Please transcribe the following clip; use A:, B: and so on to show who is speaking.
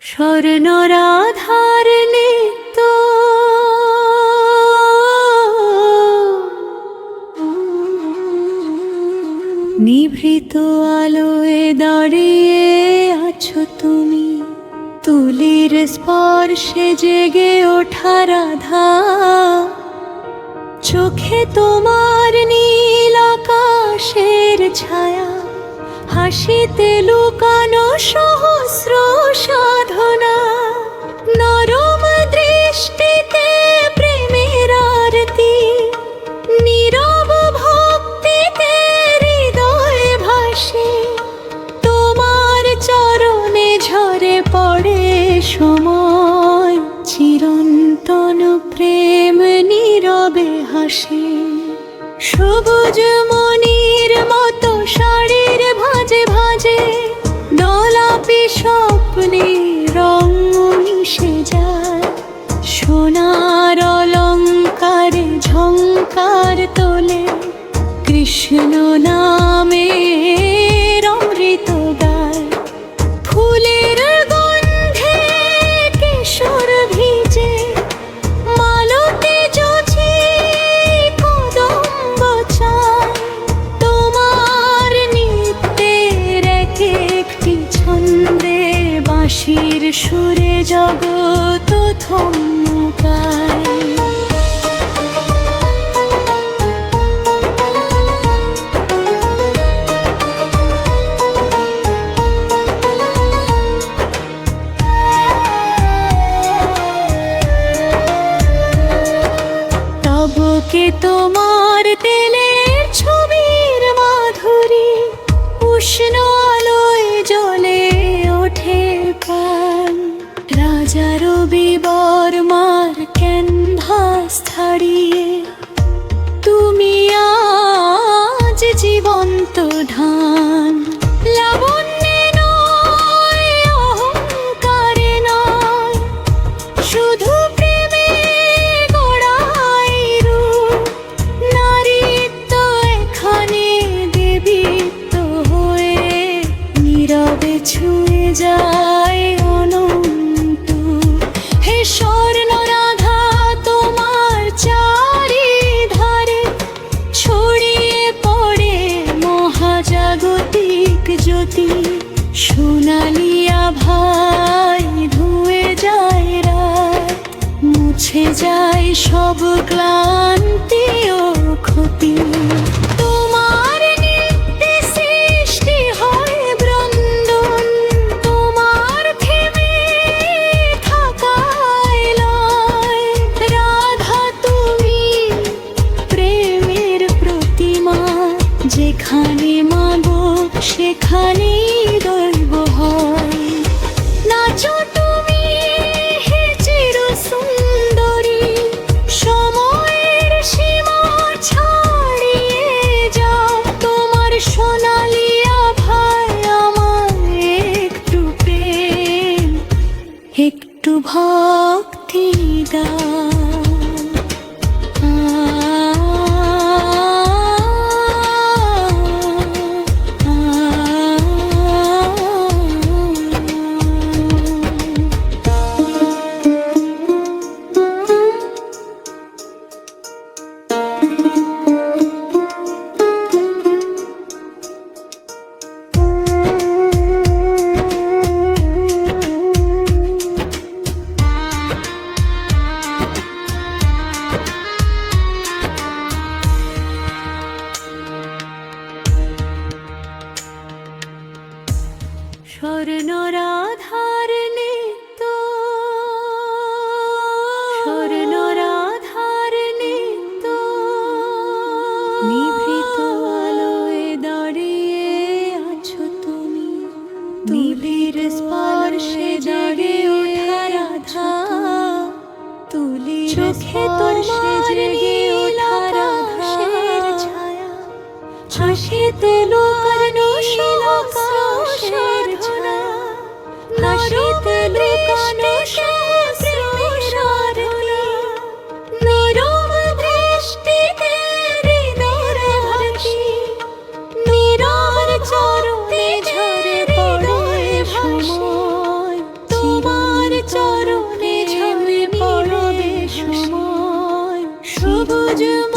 A: স্বর্ণরাধার নৃত্য নিভৃত আলোয় দাঁড়িয়ে আছো তুমি, তুলির স্পর্শে জেগে ওঠা রাধা। চোখে তোমার নীল আকাশের ছায়া, হাসিতে লুকানো সহস্র সাধনা। নরম দৃষ্টিতে প্রেমের আরতি, নীরব ভক্তিতে হৃদয় ভাসে। তোমার চরণে ঝরে পড়ে সময়, চিরন্তন প্রেম নীরবে হাসে। সবুজ মনির মতো শাড়ির ভাঁজে ভাঁজে দোলাপি স্বপ্নে রং মিশে যায়। সোনার অলঙ্কারে ঝংকার তোলে, কৃষ্ণ নামে অমৃত গায়। ফুলের গন্ধে কেশর ভিজে, মালতী জোছি কদম্ব চায়। তোমার নৃত্যের এক একটি ছন্দে, বাঁশির সুরে জগৎ থমকায়। তবকে তোমার তেলের ছবির মাধুরী, উষ্ণ আলোয় জ্বলে ওঠে প্রাণ। রাজা রবি বর্মার ক্যানভাস ছাড়িয়ে তুমি আজ জীবন্ত ধান। লাবণ্যে নয়, অহংকারে নয়, শুধু প্রেমে গড়াই রূপ। নারীত্ব এখানে দেবীত্ব হয়ে, নীরবে ছুঁয়ে যায় অনন্ত। হে স্বর্ণরাধা, তোমার চারিধারে ছড়িয়ে পড়ে মহাজাগতিক জ্যোতি। সোনালি আভায় ধুয়ে যায় রাত, মুছে যায় সব ক্লান্তি ও ক্ষতি। তোমার নৃত্যে সৃষ্টি হয় বৃন্দন, তোমার থেমে থাকায় লয়। রাধা তুমি প্রেমের প্রতিমা, যেখানে মাগো সেখানেই দৈব হয়। নাচো তুমি হে চির সুন্দরী, সময়ের সীমা ছাড়িয়ে যাও। তোমার সোনালি আভায় আমার একটু প্রেম, একটু ভক্তি দাও। স্বর্ণরাধার নৃত্য, স্বর্ণরাধার নৃত্য নিভৃত আলোয় দাঁড়িয়ে আছো তুমি, তুলির স্পর্শে জেগে ওঠা রাধা। তুলির চোখে স্পর্শে জেগে ওঠা রাধার ছায়া, হাসিতে লুকানো আকাশের ছায়া। হাসিতে লুকানো প্রেমের সাধনা। নীরব দৃষ্টিতে হৃদয় ভাসি, নীরব চরণে ঝরে পড়ে সময়। তোমার আজ